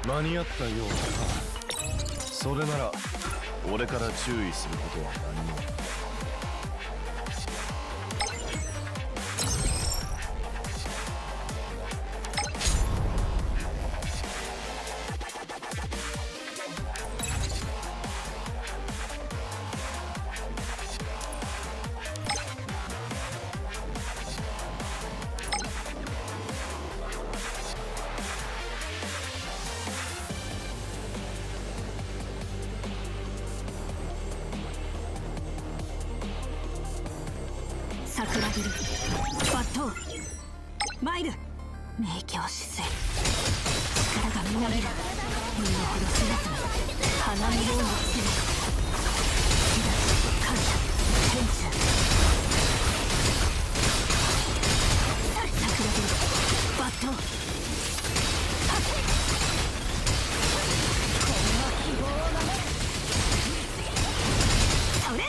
間に合ったようだ。それなら俺から注意することは何も。桜切り抜刀参る。明鏡止水、力がみなぎる。身のほど知らずに花見ようにつける。感謝天誅。桜切り抜刀。こんな希望を守る。それ。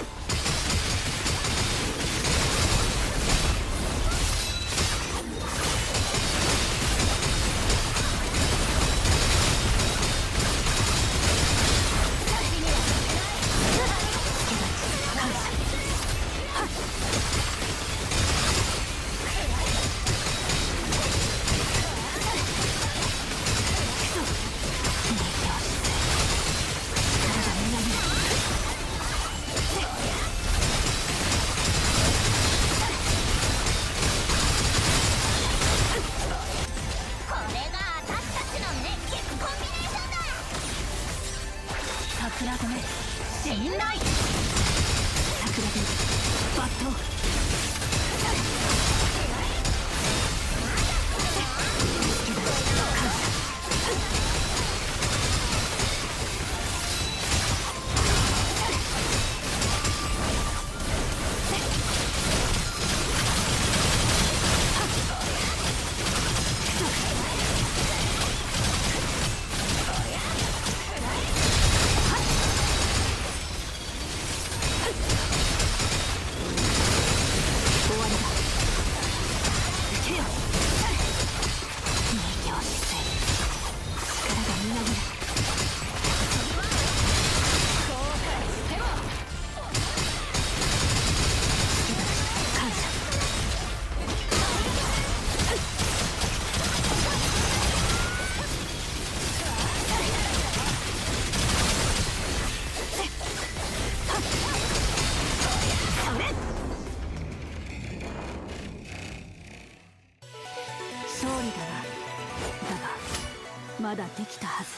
桜染め信頼。桜で抜刀。勝利だな。だがまだできたはず。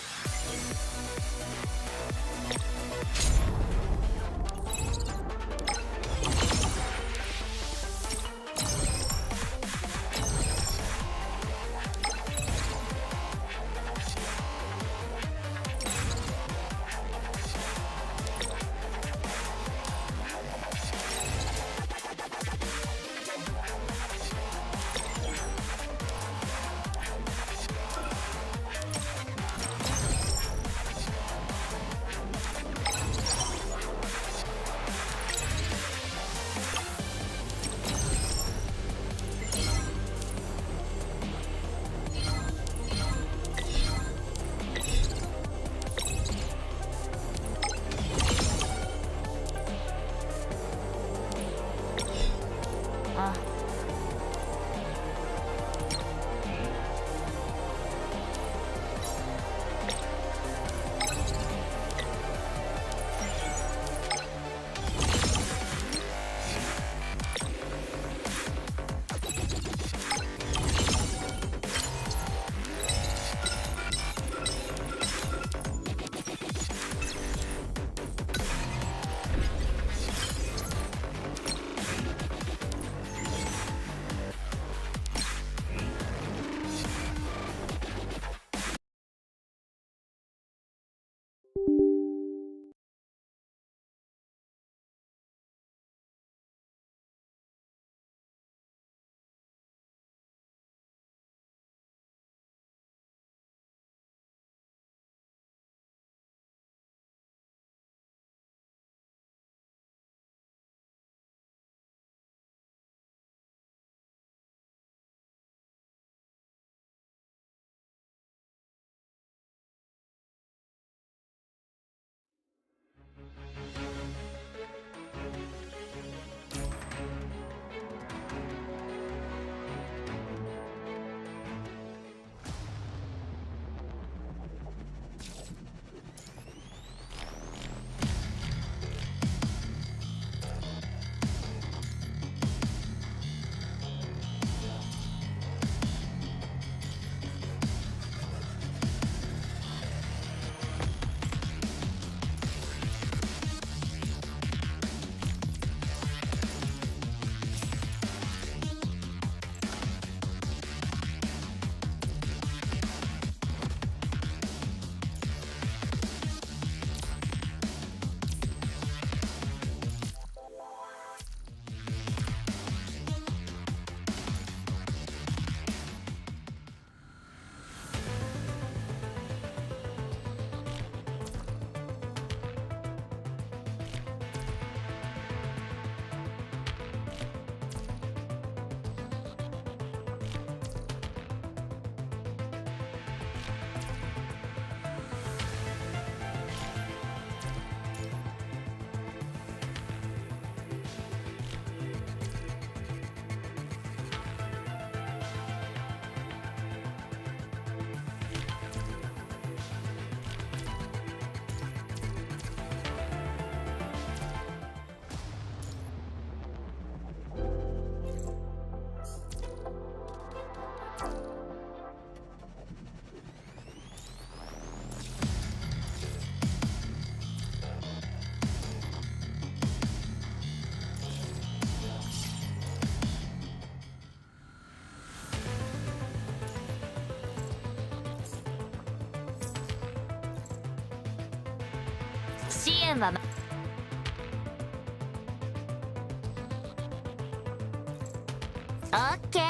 オッケー。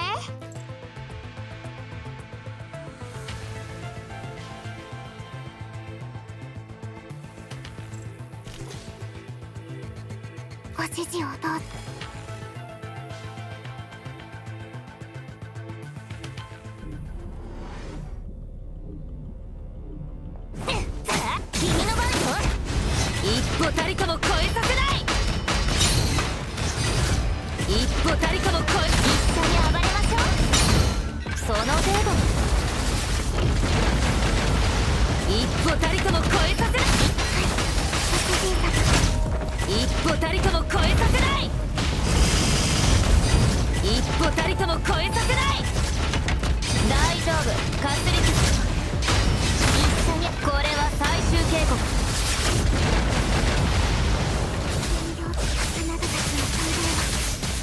ご指示をどうぞ。君の番よ。一歩たりとも超えさせない。一歩たりとも超え、一緒に暴れましょう。その程度。一歩たりとも超えさせない。一歩たりとも超えさせない。一歩たりとも超えさせない。大丈夫、かすり傷。一緒に、これは最終警告。あなたたちの存在は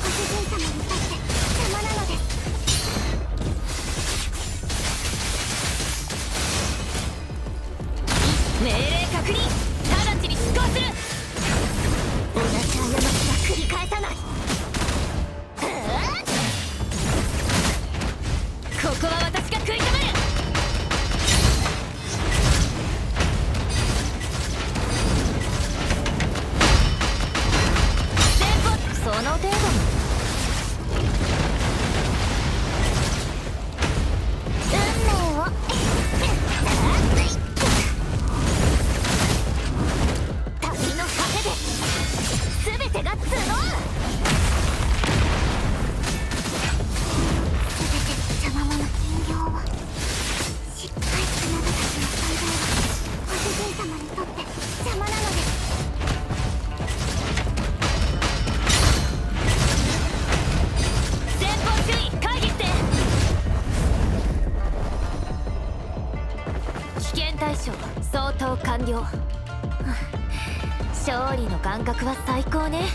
ご主人様にとって邪魔なのです。命令確認。直ちに執行する。同じ過ちは繰り返さない。ここは私が食い止める。その程度も。運命を旅の果てで全てが集う。全て邪魔者人形はしっかりあなたたちの存在はご主人様にとって邪魔なのです。対処相当完了。勝利の感覚は最高ね。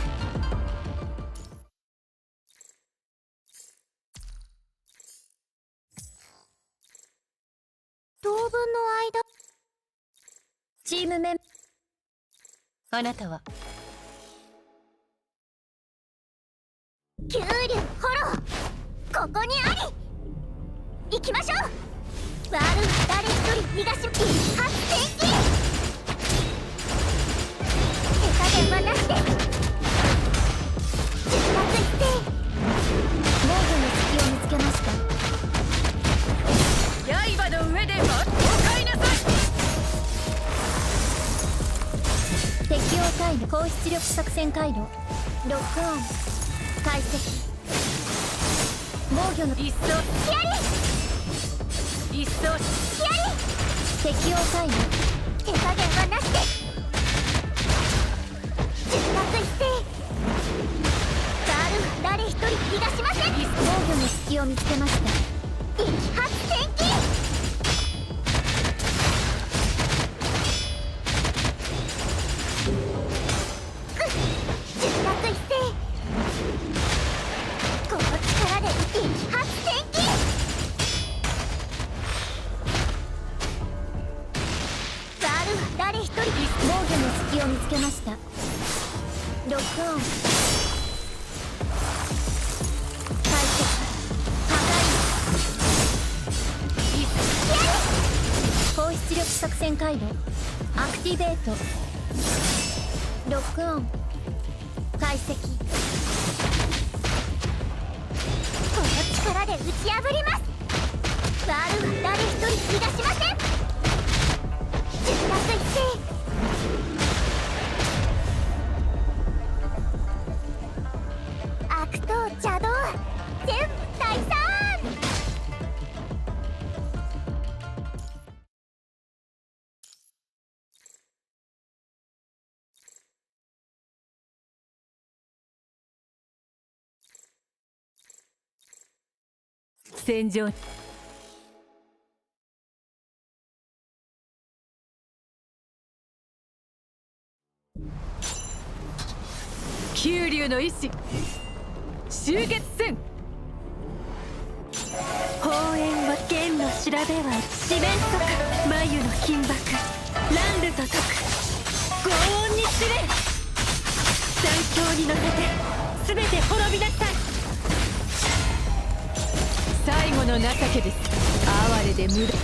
当分の間、チームメンあなたは急流フォロー、ここにあり。行きましょう。悪い誰一人逃がし一発戦機。手加減はなしです。出発一斉。防御の隙を見つけました。刃の上でお買いなさい。適応タイム高出力作戦回路ロックオン解析。防御の一層ヒアリ一層ヒアリ適応タイム手加減はなしです。出発一斉。誰一人逃がしません。防御の隙を見つけました。一発戦機。出発一斉。この力で一発戦機。誰一人防御の隙を見つけました。ロックオン解析破壊高出力作戦回路アクティベートロックオン解析。この力で打ち破ります。誰一人逃がしません。出発一斉。悪党邪道全部退散。戦場九竜の意志終結戦。法縁は剣の調べは四面楚歌眉の金箔乱流と解く轟音に知れ。残響に乗せて全て滅びなさい。の情けです。哀れで無駄。さ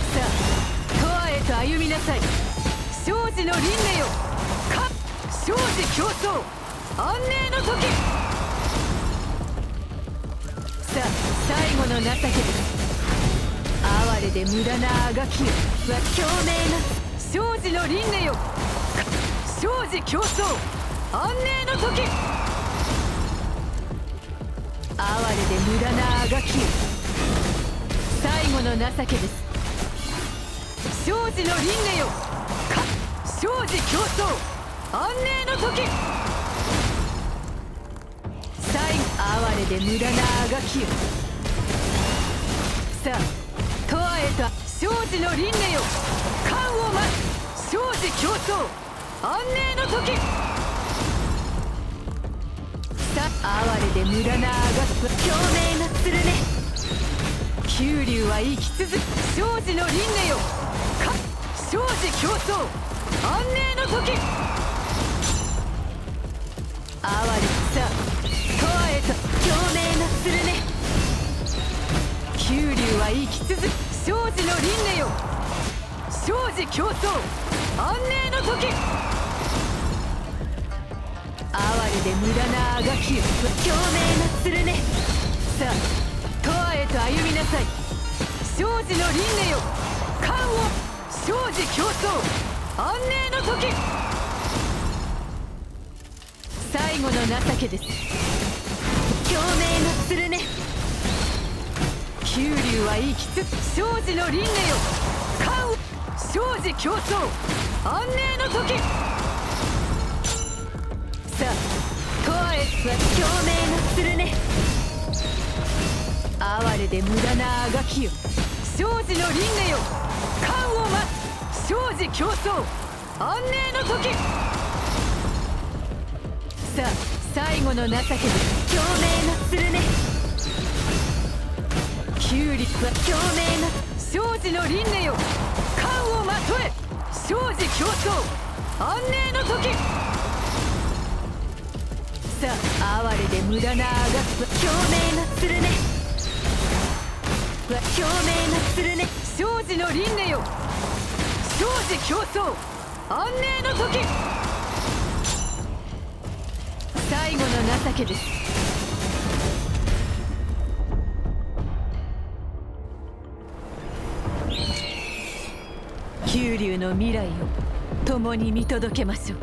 あ永遠へと歩みなさい。生死の輪廻よ。か生死競争安寧の時。さあ最後の情けです。哀れで無駄なあがきよ。は共鳴な生死の輪廻よ。生死競争安寧の時。哀れで無駄なあがきよ。最後の情けです。生死の輪廻よ。か生死競争安寧の時。最後哀れで無駄なあがきよ。さあ永遠へと生死の輪廻よ。冠を待つ生死競争安寧の時。さあ哀れで無駄なあがき共鳴がするね。九竜は生き続く生死の輪廻よ。か生死競争安寧の時。哀れさ永遠へと共鳴がするね。九竜は生き続く生死の輪廻よ。生死競争安寧の時。哀れで無駄なあがきよ。共鳴がするね。さあ永遠へと歩みなさい。生死の輪廻よ。冠を生死競争安寧の時。最後の情けです。共鳴がするね。九竜は生きつ生死の輪廻よ。冠を生死競争安寧の時。さあ永遠は共鳴がするね。哀れで無駄なあがきよ。生死の輪廻よ。冠を待つ生死競争安寧の時。さあ最後の情けです。共鳴がするね。九竜は共鳴が生死の輪廻よ。冠をまとえ生死競争安寧の時。さあ哀れで無駄なあがき共鳴がするね。共鳴がするね。生死の輪廻よ。生死競争安寧の時。最後の情けです。九竜の未来を共に見届けましょう。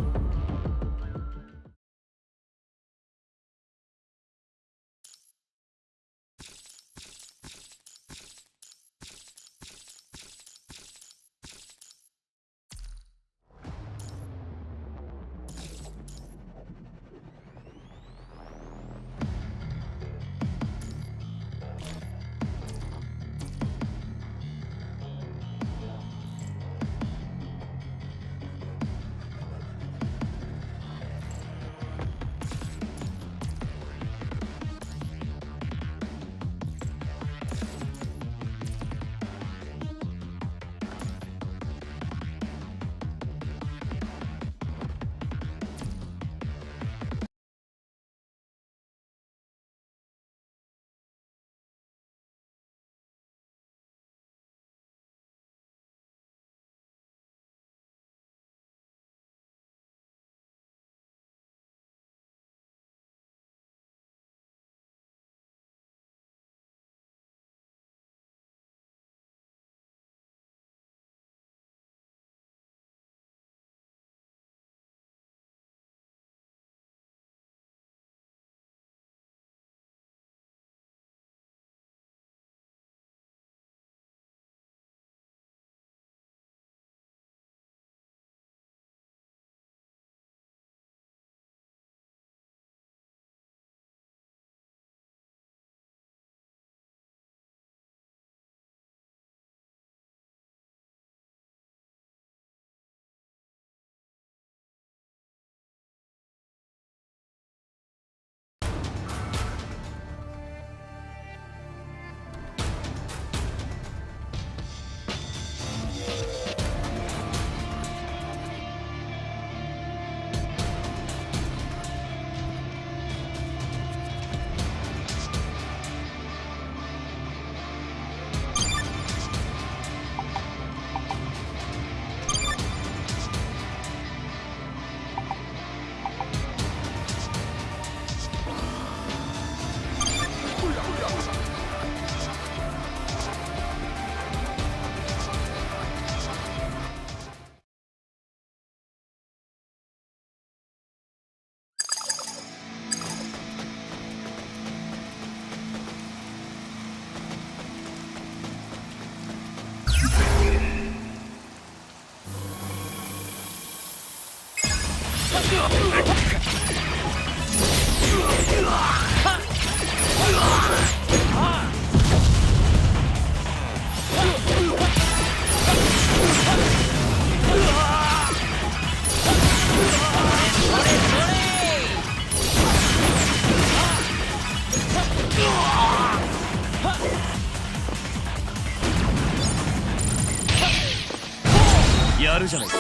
るじゃないか。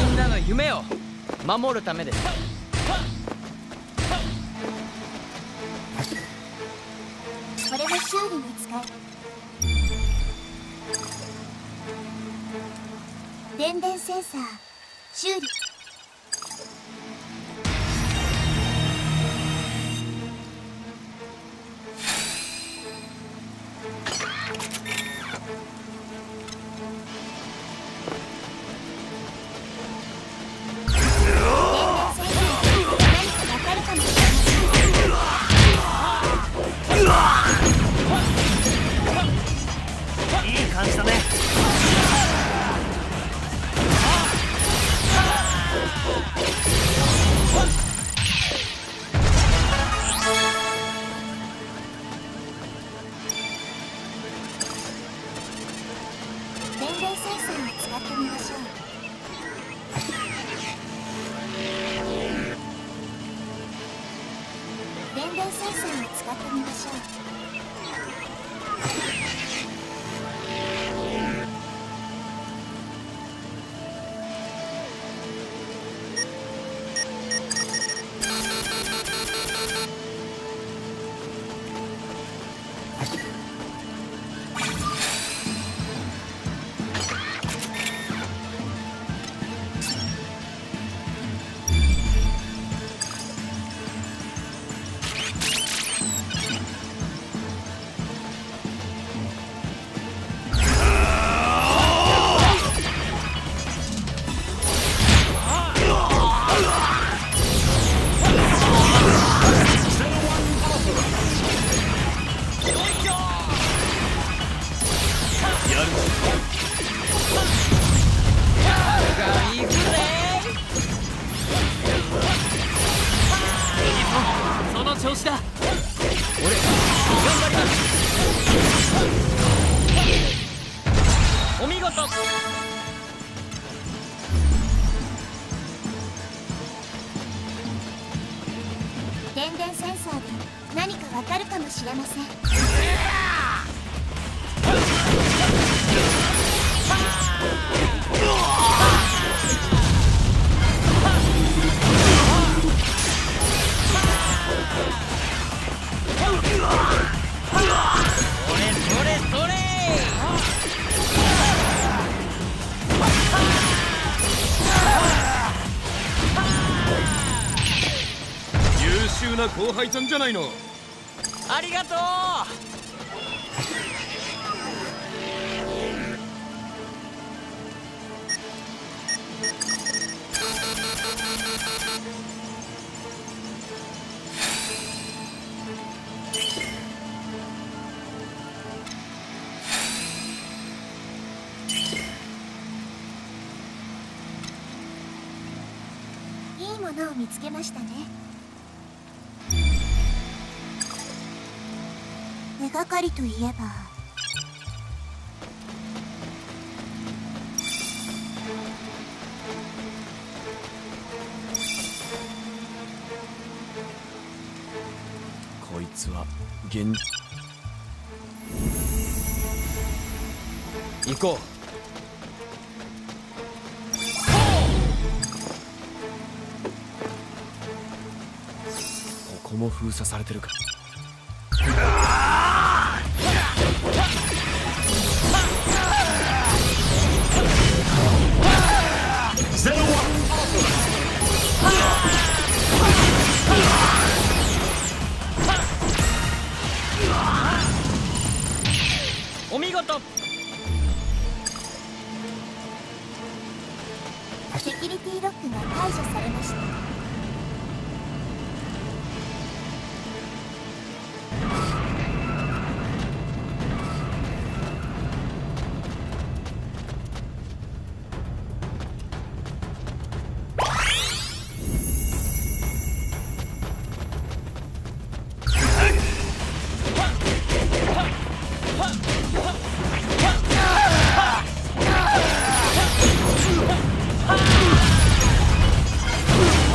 みんなの夢を守るためです。これは修理に使え。電電センサー修理。いい感じだね。電電センサーを使ってみましょう。電電センサーを使ってみましょう。その調子だ。俺頑張ります。お見事。電電センサーで何かわかるかもしれません。それそれ。優秀な後輩ちゃんじゃないの。ありがとう。いいものを見つけましたね。手がかりといえば、こいつは行こう。ここも封鎖されてるか。お見事。セキュリティロックが解除されました。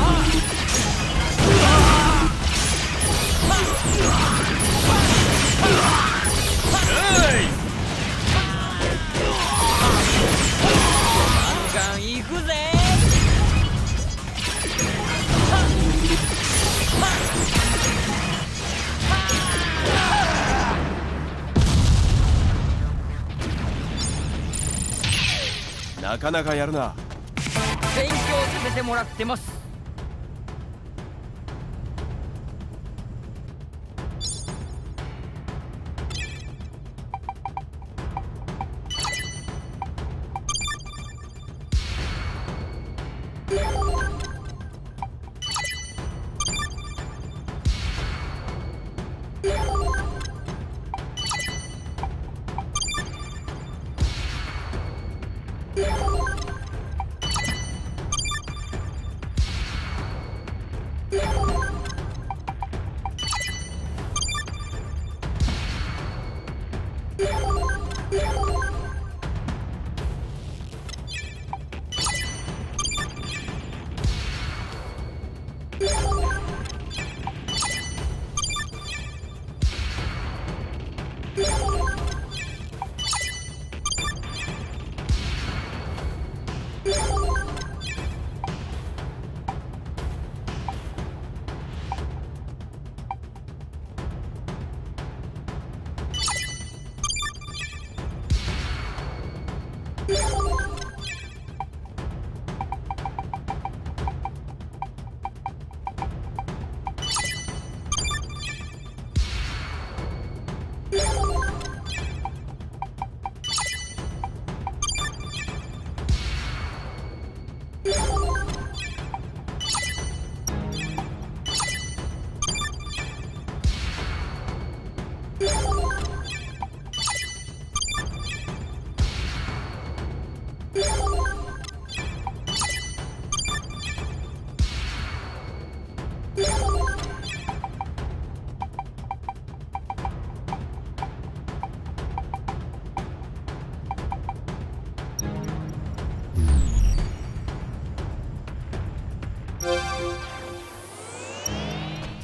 あなかなかやるな。勉強させてもらってます。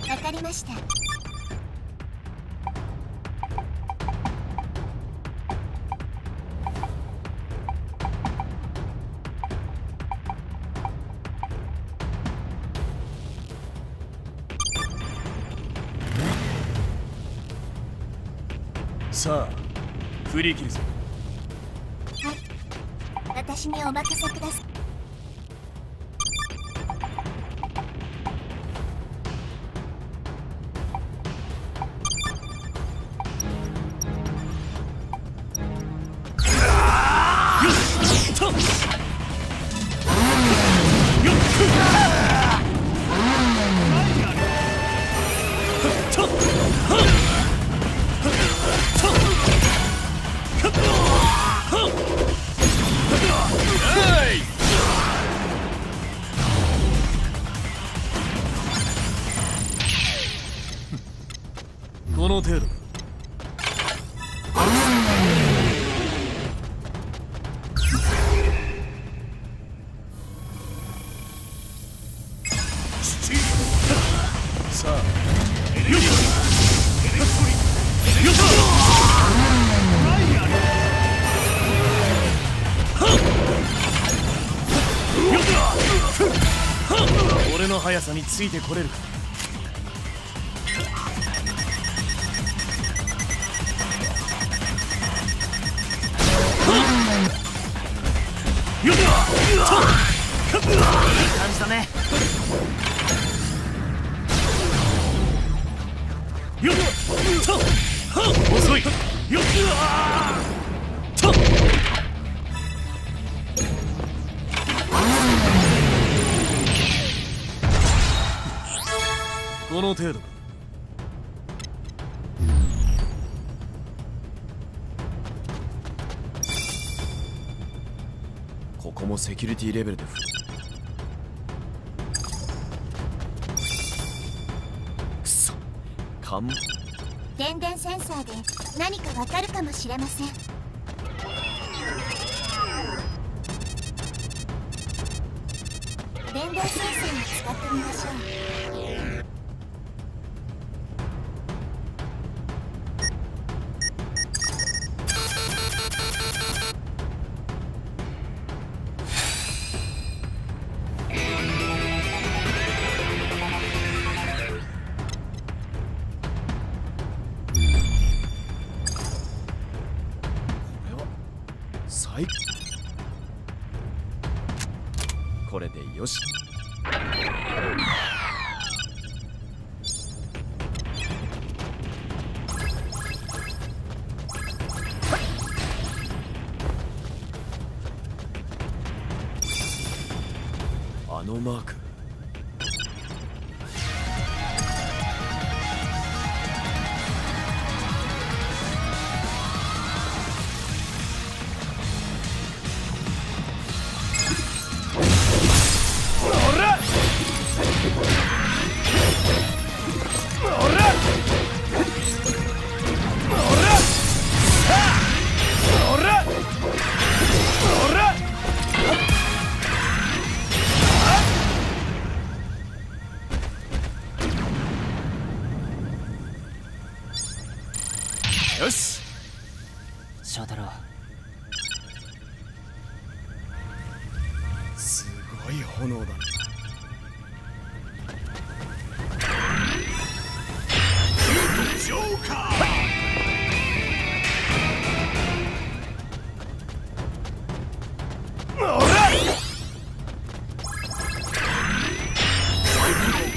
わかりました。さあ振り切るぞ。はい、私にお任せください。この程度。さあ俺の速さについてこれるか。いい感じだね。遅い。この程度か。ここもセキュリティレベルで振る。くそ、電電センサーで何かわかるかもしれません。電電センサーを使ってみましょう。これでよし。あのマーク。よし。翔太郎、すごい炎だね。ジョーカー。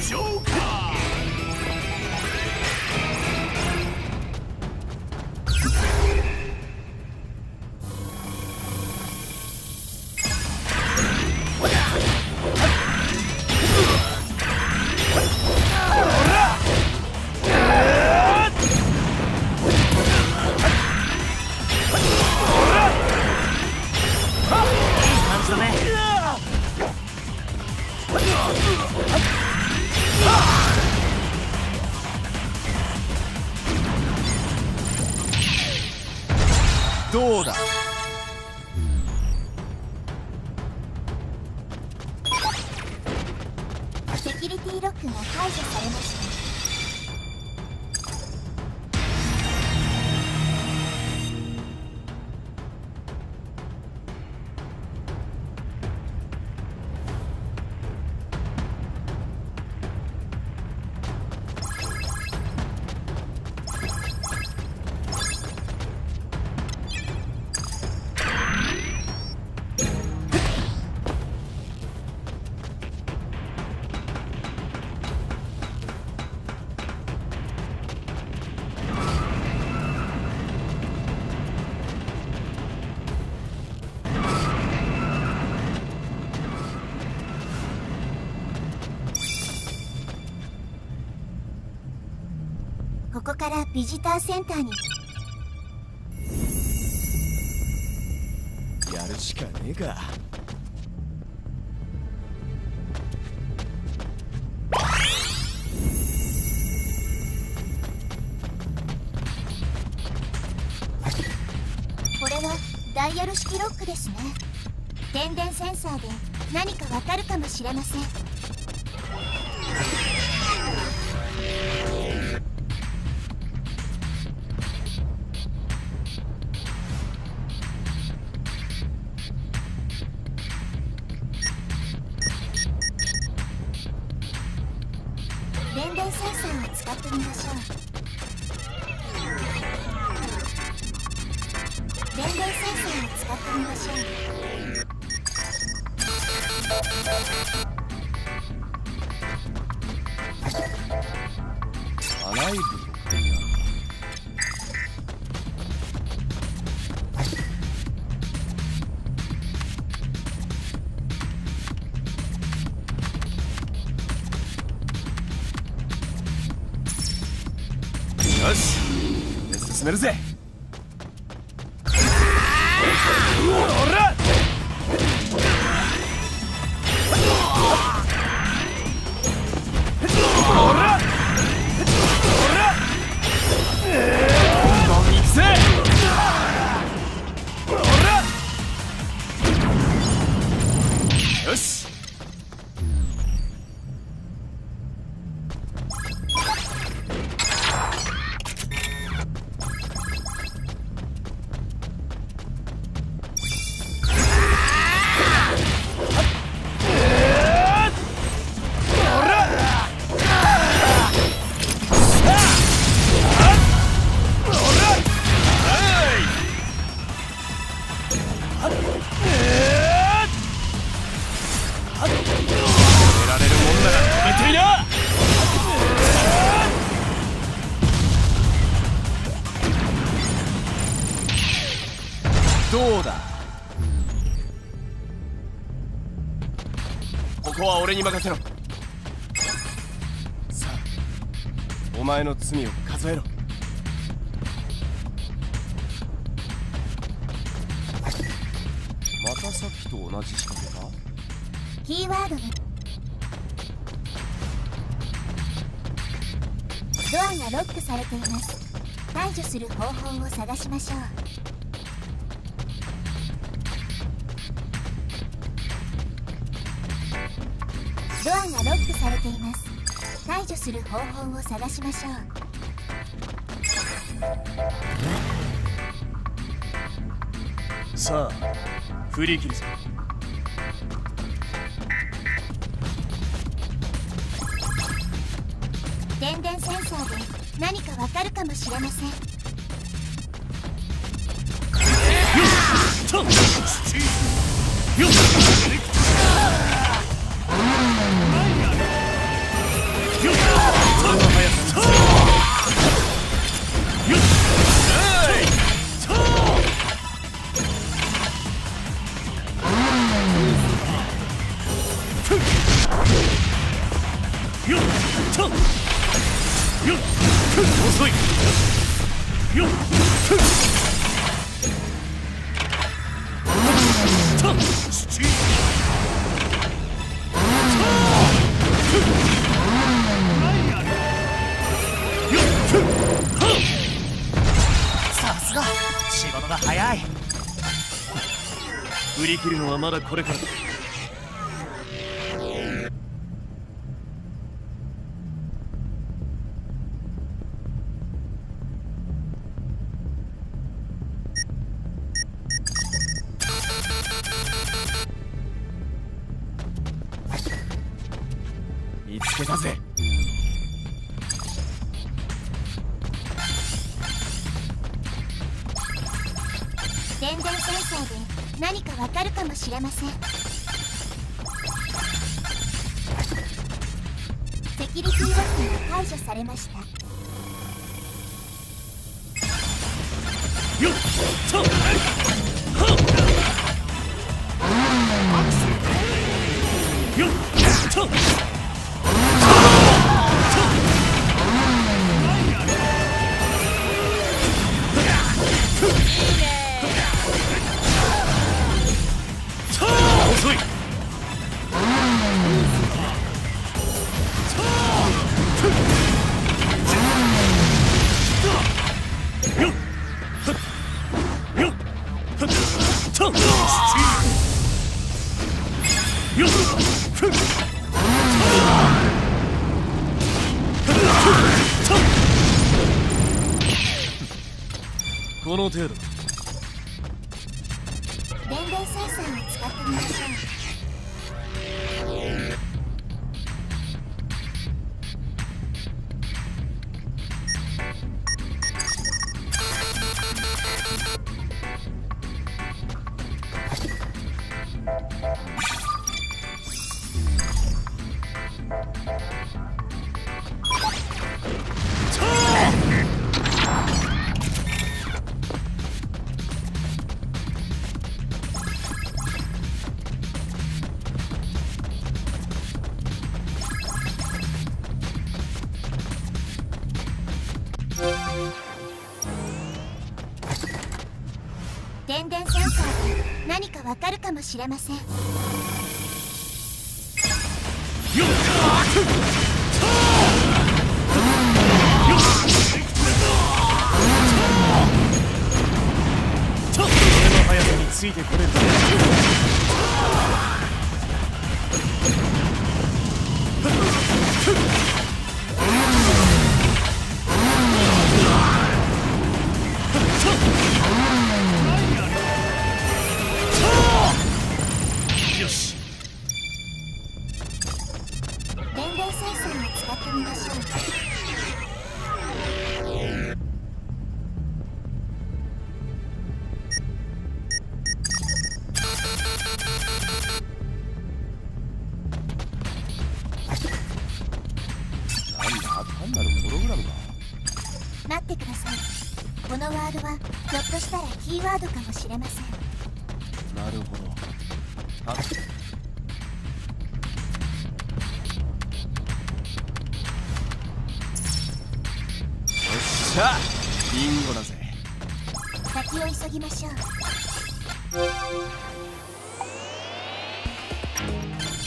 ジョーカー。どうだ。セキュリティロックが解除されました。ここからビジターセンターに。やるしかねえか。これはダイヤル式ロックですね。電電センサーで何かわかるかもしれません。電電センサーを使ってみましょう。電電センサーを使ってみましょう。アライブ。よし、進めるぜ。おらっ。よし。どうだ。ここは俺に任せろ。さあ、お前の罪を数えろ。またさっきと同じ仕掛けか。キーワードがドアがロックされています。解除する方法を探しましょう。ドアがロックされています。解除する方法を探しましょう。さあ、振り切るぞ。電電センサーで何かわかるかもしれません。遅い。さすが仕事が早い。振り切るのはまだこれからだ。見つけたぜ。電電センサーで何かわかるかもしれません。セキュリティロックが解除されました。よっとっよっとっ遅い。この程度。電電センサーを使ってみましょう。電電センサーで何かわかるかもしれません。俺の速さについてこれるか。よし。電電センサーを使ってみましょう。このワードはひょっとしたらキーワードかもしれません。なるほど。はっ。よっしゃ、ビンゴだぜ。先を急ぎましょう。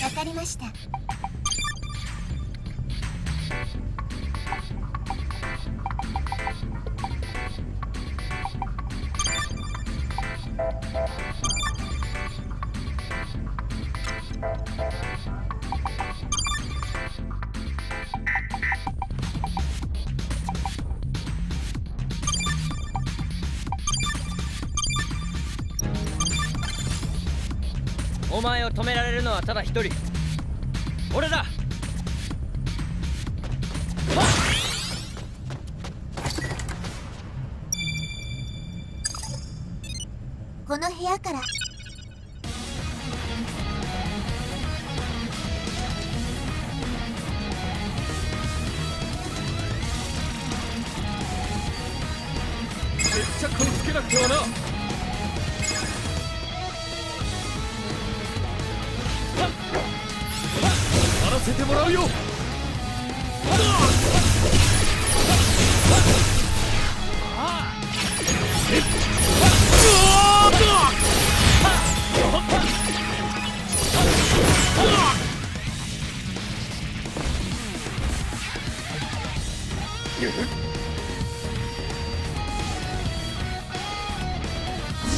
わかりました。お前を止められるのはただ一人、俺だ。この部屋から決着をつけなくてはな。やらせてもらうよ。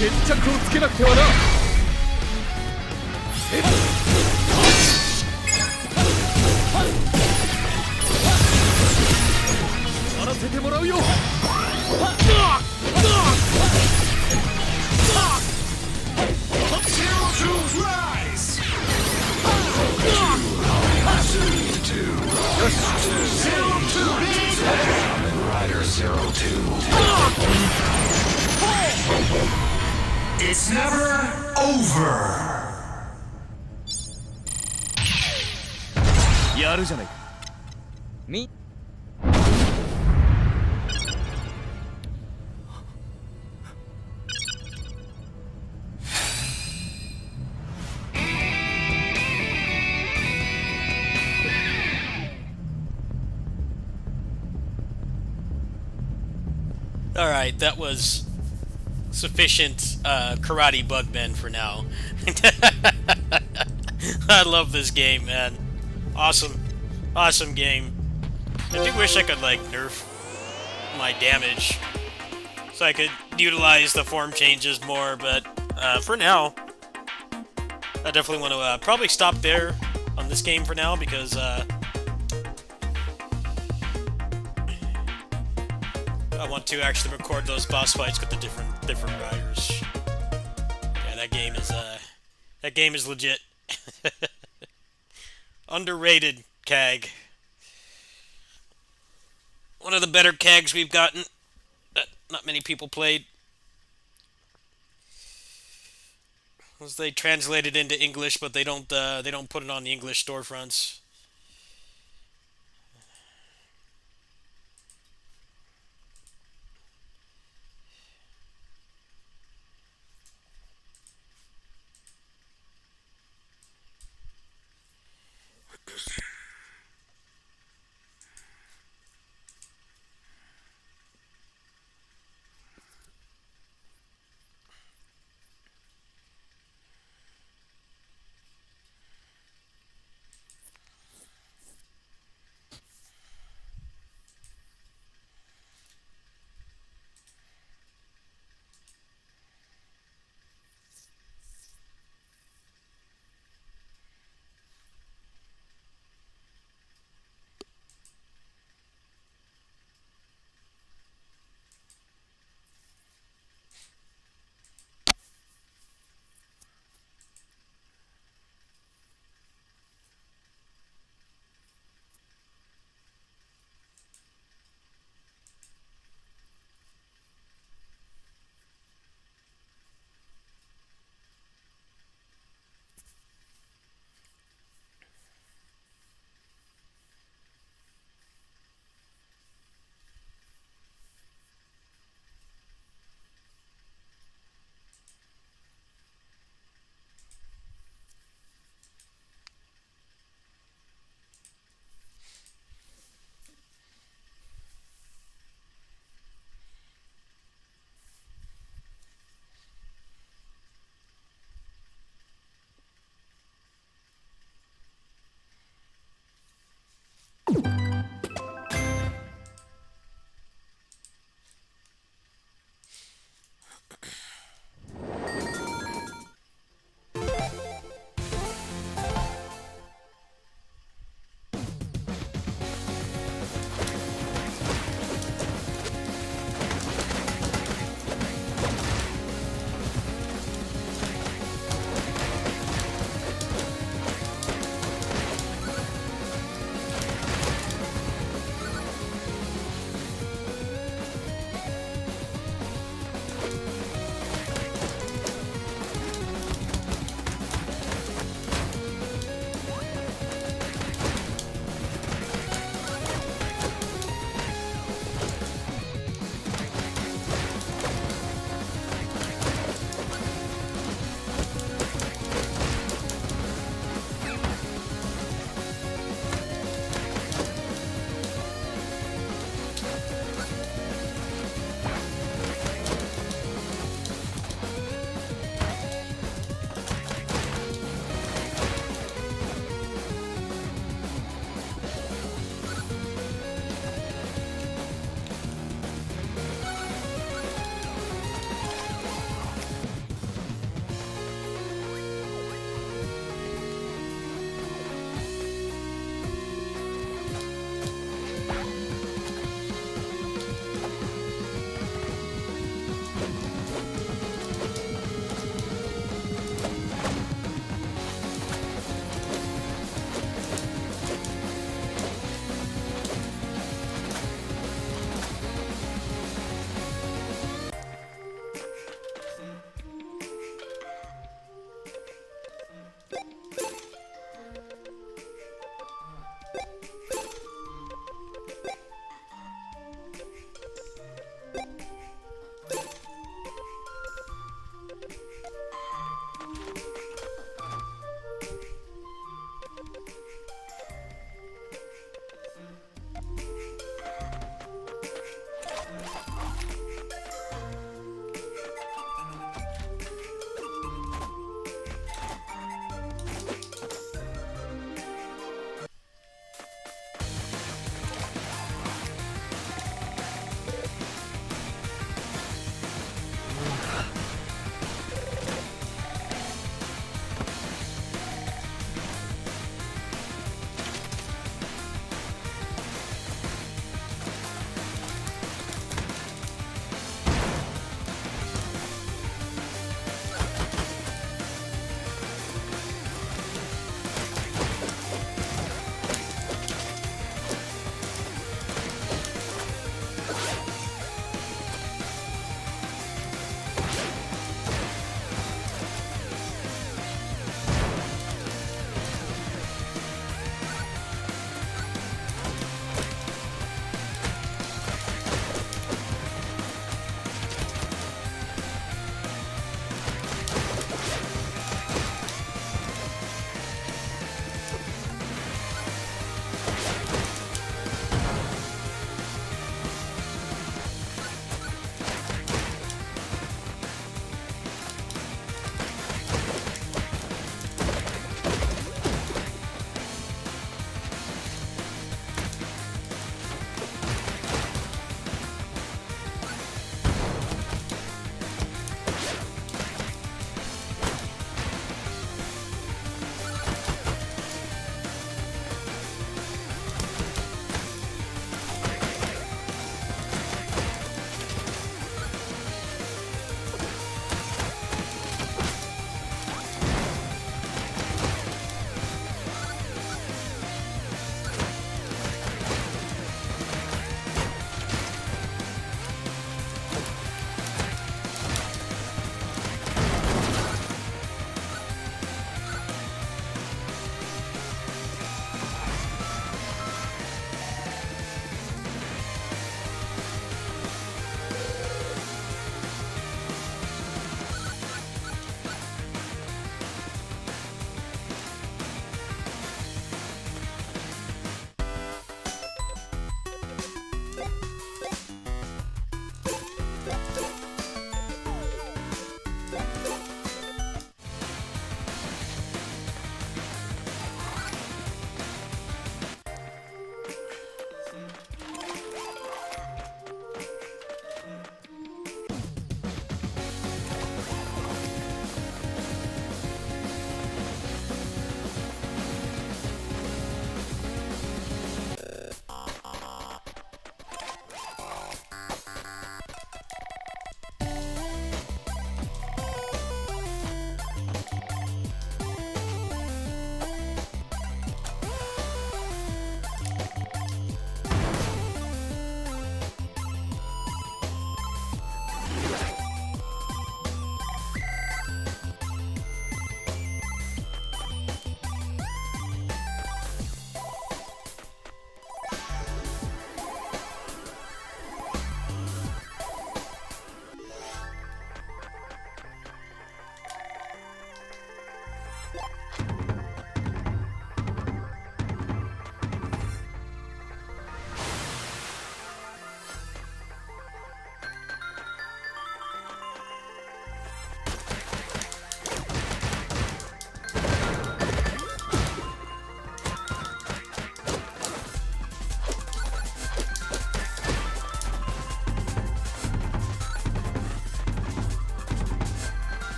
決着をつけなくてはな。やらせてもらうよ。It's never over. やるじゃないか。み Alright, that was sufficient karate bugmen for now. I love this game, man. Awesome game. I do wish I could, like, nerf my damage so I could utilize the form changes more, but for now, I definitely want to probably stop there on this game for now, because I want to actually record those boss fights with the different riders. Yeah, that game is legit. Underrated CAG. One of the better CAGs we've gotten that not many people played. Was they translated into English, but they don't put it on the English storefronts.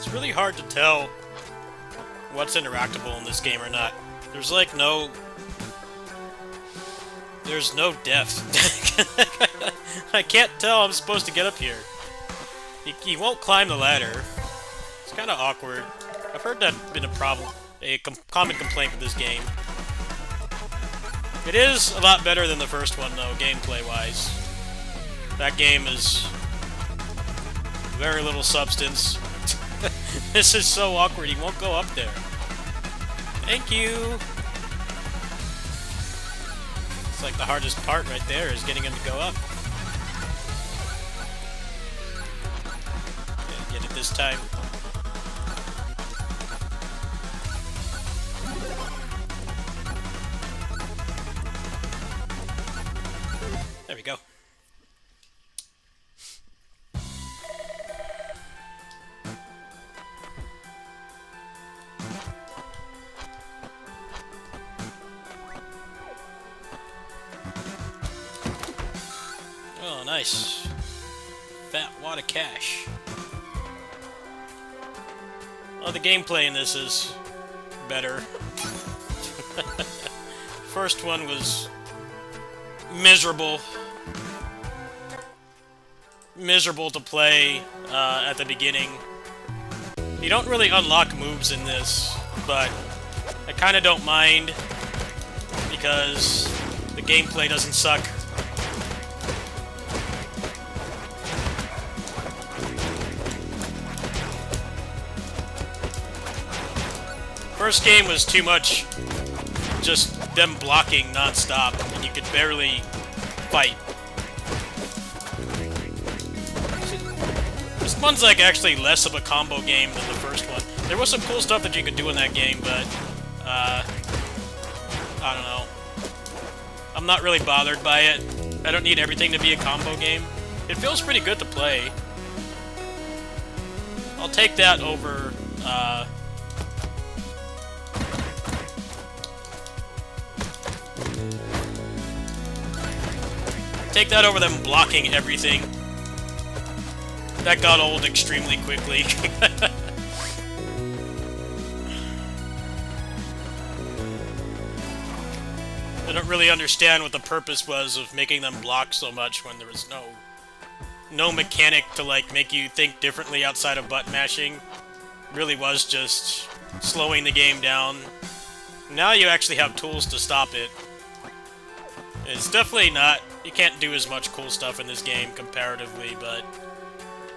It's really hard to tell what's interactable in this game or not. There's like no... There's no depth. I can't tell I'm supposed to get up here. He won't climb the ladder. It's kind of awkward. I've heard that's been a problem, a common complaint with this game. It is a lot better than the first one, though, gameplay-wise. That game is very little substance. This is so awkward, he won't go up there. Thank you! It's like the hardest part right there is getting him to go up. Yeah, get it this time. There we go. Oh, nice. Fat wad of cash. Oh, the gameplay in this is better. First one was miserable. Miserable to play at the beginning. You don't really unlock moves in this, but I kind of don't mind because the gameplay doesn't suck. First game was too much just them blocking non-stop, and you could barely fight. This one's like actually less of a combo game than the first one. There was some cool stuff that you could do in that game, but I don't know. I'm not really bothered by it. I don't need everything to be a combo game. It feels pretty good to play. I'll take that over them blocking everything. That got old extremely quickly. I don't really understand what the purpose was of making them block so much when there was no mechanic to like make you think differently outside of button mashing. It really was just slowing the game down. Now you actually have tools to stop it. It's definitely not... You can't do as much cool stuff in this game comparatively, but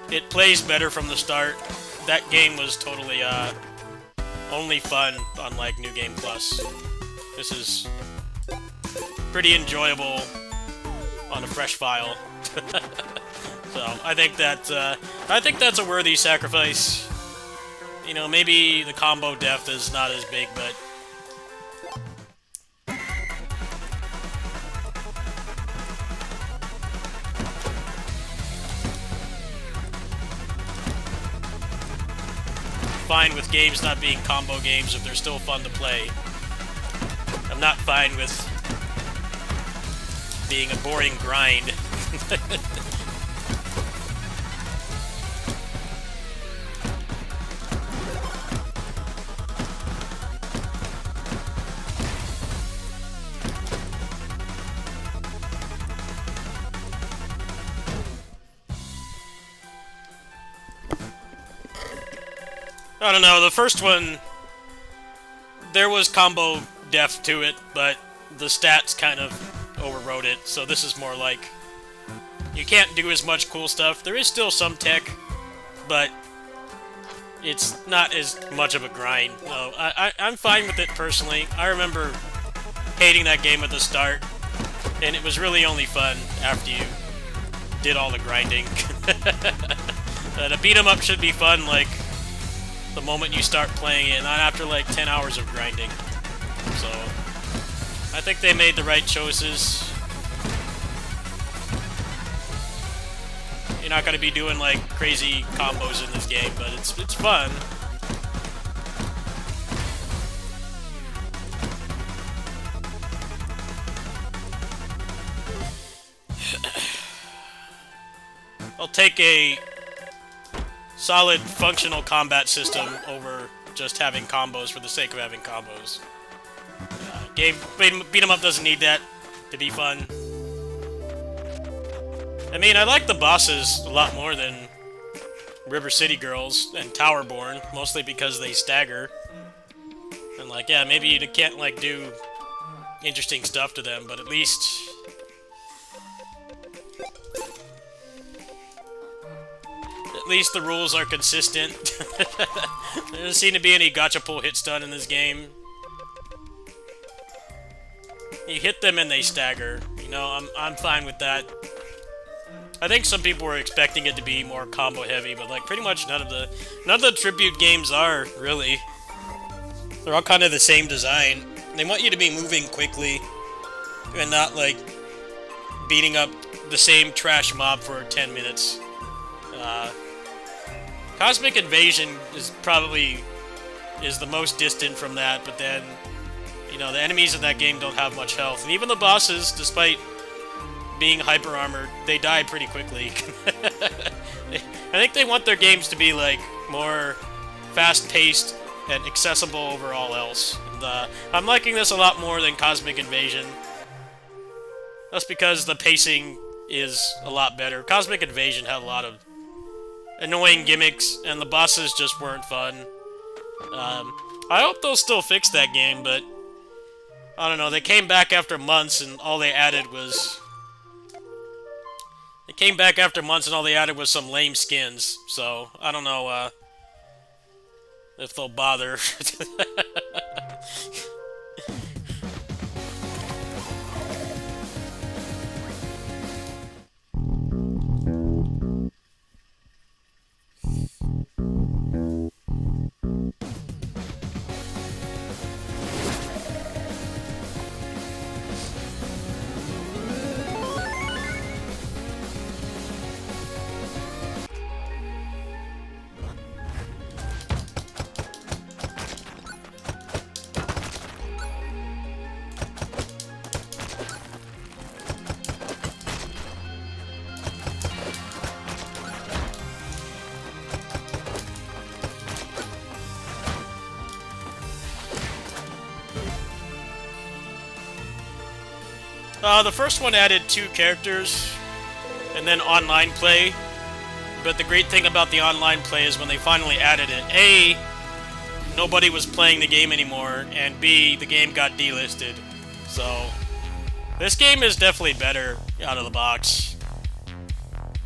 it plays better from the start. That game was totally only fun on like New Game Plus. This is pretty enjoyable on a fresh file. So I think that's a worthy sacrifice. You know, maybe the combo depth is not as big, but fine with games not being combo games if they're still fun to play. I'm not fine with being a boring grind. I don't know, the first one, there was combo depth to it, but the stats kind of overrode it, so this is more like, you can't do as much cool stuff. There is still some tech, but it's not as much of a grind. No, I'm fine with it personally. I remember hating that game at the start, and it was really only fun after you did all the grinding. The beat 'em up should be fun, like, the moment you start playing it, not after like 10 hours of grinding. So I think they made the right choices. You're not going to be doing like crazy combos in this game, but it's fun. I'll take a solid functional combat system over just having combos for the sake of having combos. Game beat 'em up doesn't need that to be fun. I mean, I like the bosses a lot more than River City Girls and Towerborn, mostly because they stagger. And like, yeah, maybe you can't like do interesting stuff to them, but at least the rules are consistent. There doesn't seem to be any gotcha pull hit stun in this game. You hit them and they stagger. You know, I'm fine with that. I think some people were expecting it to be more combo heavy, but like pretty much none of the tribute games are really. They're all kind of the same design. They want you to be moving quickly and not like beating up the same trash mob for 10 minutes. Cosmic Invasion is probably the most distant from that, but then, you know, the enemies in that game don't have much health. And even the bosses, despite being hyper armored, they die pretty quickly. I think they want their games to be like more fast paced and accessible over all else. And, I'm liking this a lot more than Cosmic Invasion. That's because the pacing is a lot better. Cosmic Invasion had a lot of annoying gimmicks, and the bosses just weren't fun. I hope they'll still fix that game, but I don't know. They came back after months, and all they added was some lame skins. So I don't know if they'll bother. The first one added 2 characters, and then online play. But the great thing about the online play is when they finally added it, A, nobody was playing the game anymore, and B, the game got delisted. So, this game is definitely better out of the box.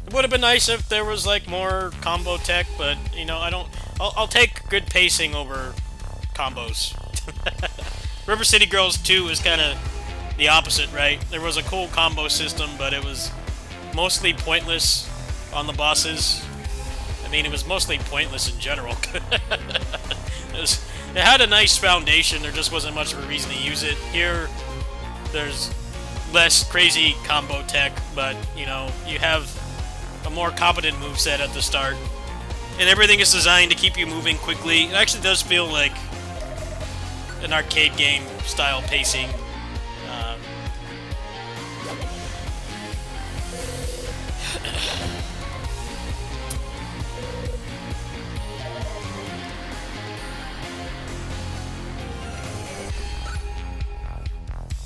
It would have been nice if there was, like, more combo tech, but, you know, I'll take good pacing over combos. River City Girls 2 is kind of the opposite, right? There was a cool combo system, but it was mostly pointless on the bosses. I mean, it was mostly pointless in general. It had a nice foundation, there just wasn't much of a reason to use it. Here, there's less crazy combo tech, but, you know, you have a more competent moveset at the start. And everything is designed to keep you moving quickly. It actually does feel like an arcade game style pacing.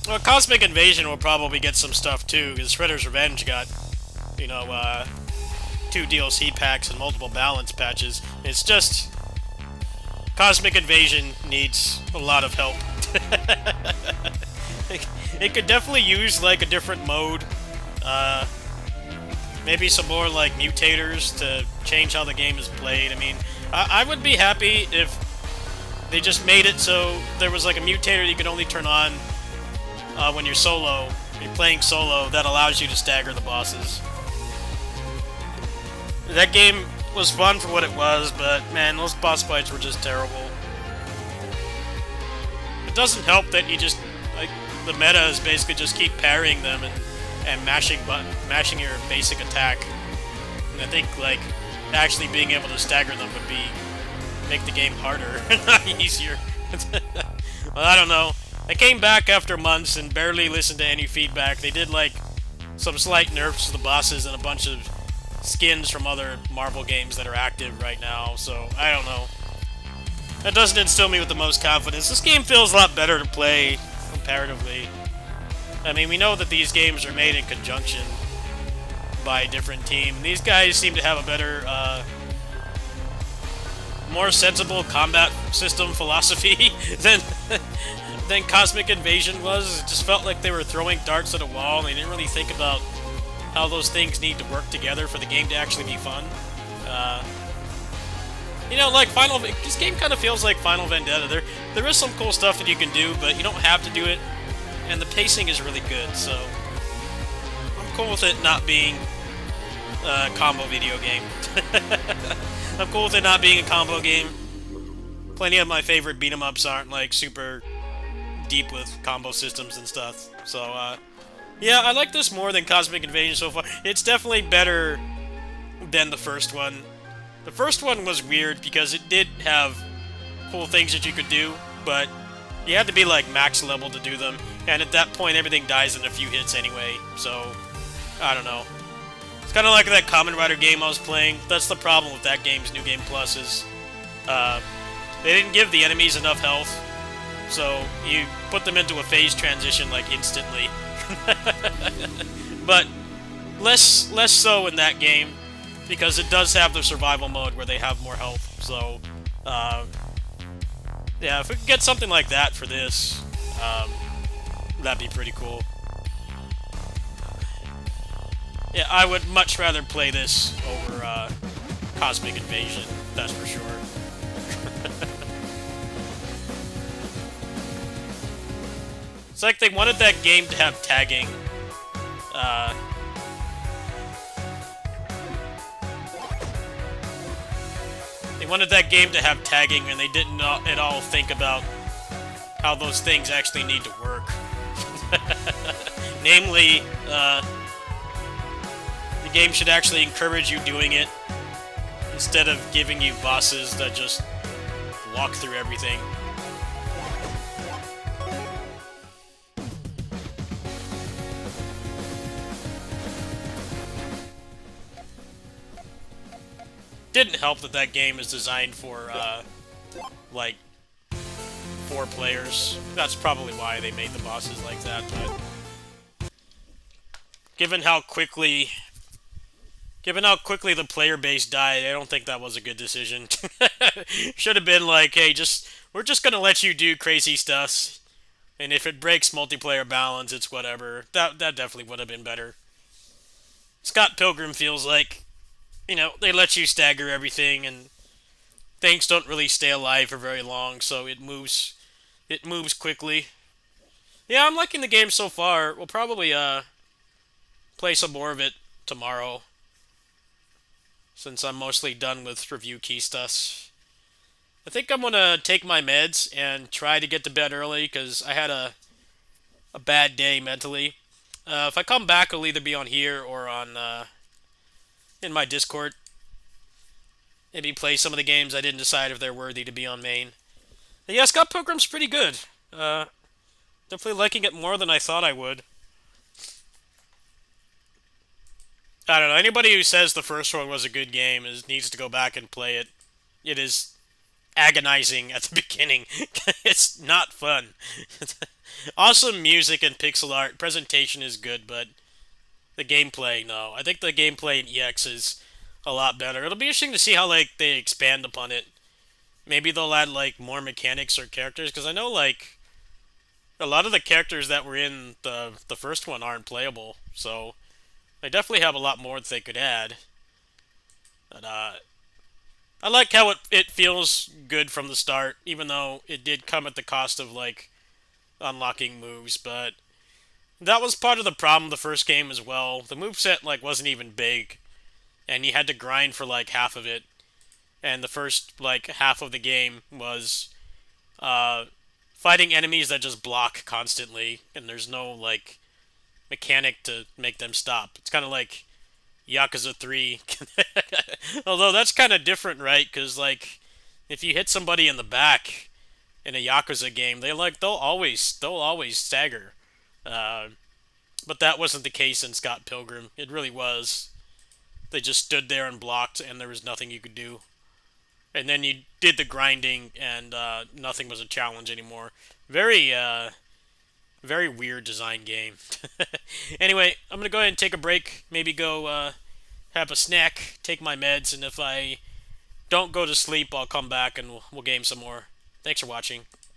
Well, Cosmic Invasion will probably get some stuff too, because Shredder's Revenge got, you know, 2 DLC packs and multiple balance patches. It's just Cosmic Invasion needs a lot of help. It could definitely use like a different mode. Maybe some more like mutators to change how the game is played. I mean, I would be happy if they just made it so there was like a mutator you could only turn on when you're solo. You're playing solo, that allows you to stagger the bosses. That game was fun for what it was, but man, those boss fights were just terrible. It doesn't help that you just, like, the meta is basically just keep parrying them and mashing your basic attack. And I think, like, actually being able to stagger them would make the game harder, not easier. Well, I don't know. I came back after months and barely listened to any feedback. They did, like, some slight nerfs to the bosses and a bunch of skins from other Marvel games that are active right now, so I don't know. That doesn't instill me with the most confidence. This game feels a lot better to play, comparatively. I mean, we know that these games are made in conjunction by a different team. These guys seem to have a better, more sensible combat system philosophy than Cosmic Invasion was. It just felt like they were throwing darts at a wall, and they didn't really think about how those things need to work together for the game to actually be fun. You know, like this game kind of feels like Final Vendetta. There is some cool stuff that you can do, but you don't have to do it, and the pacing is really good, so I'm cool with it not being a combo video game. I'm cool with it not being a combo game. Plenty of my favorite beat-em-ups aren't, like, super deep with combo systems and stuff. So, yeah, I like this more than Cosmic Invasion so far. It's definitely better than the first one. The first one was weird because it did have cool things that you could do, but you had to be, like, max level to do them. And at that point, everything dies in a few hits anyway, so I don't know. It's kind of like that Kamen Rider game I was playing. That's the problem with that game's New Game Plus is, they didn't give the enemies enough health, so you put them into a phase transition, like, instantly. But less so in that game, because it does have the survival mode where they have more health, so, yeah, if we could get something like that for this, that'd be pretty cool. Yeah, I would much rather play this over Cosmic Invasion, that's for sure. It's like they wanted that game to have tagging. They wanted that game to have tagging, and they didn't at all think about how those things actually need to work. Namely, the game should actually encourage you doing it, instead of giving you bosses that just walk through everything. Didn't help that that game is designed for, like, 4 players. That's probably why they made the bosses like that, but given how quickly the player base died, I don't think that was a good decision. Should have been like, hey, we're just gonna let you do crazy stuff, and if it breaks multiplayer balance, it's whatever. That definitely would have been better. Scott Pilgrim feels like, you know, they let you stagger everything, and things don't really stay alive for very long, so it moves quickly. Yeah, I'm liking the game so far. We'll probably play some more of it tomorrow, since I'm mostly done with review key stuff. I think I'm gonna take my meds and try to get to bed early, because I had a bad day mentally. If I come back, I'll either be on here or on in my Discord. Maybe play some of the games I didn't decide if they're worthy to be on main. But yeah, Scott Pilgrim's pretty good. Definitely liking it more than I thought I would. I don't know, anybody who says the first one was a good game needs to go back and play it. It is agonizing at the beginning. It's not fun. Awesome music and pixel art. Presentation is good, but the gameplay, no. I think the gameplay in EX is a lot better. It'll be interesting to see how, like, they expand upon it. Maybe they'll add, like, more mechanics or characters, because I know, like, a lot of the characters that were in the first one aren't playable, so they definitely have a lot more that they could add. But, I like how it feels good from the start, even though it did come at the cost of, like, unlocking moves, but that was part of the problem the first game as well. The moveset, like, wasn't even big, and you had to grind for, like, half of it. And the first, like, half of the game was fighting enemies that just block constantly, and there's no, like, mechanic to make them stop. It's kind of like Yakuza 3. Although that's kind of different, right? Because, like, if you hit somebody in the back in a Yakuza game, they'll always stagger. But that wasn't the case in Scott Pilgrim. It really was. They just stood there and blocked, and there was nothing you could do. And then you did the grinding, and nothing was a challenge anymore. Very, very weird design game. Anyway, I'm gonna go ahead and take a break. Maybe go have a snack, take my meds, and if I don't go to sleep, I'll come back and we'll game some more. Thanks for watching.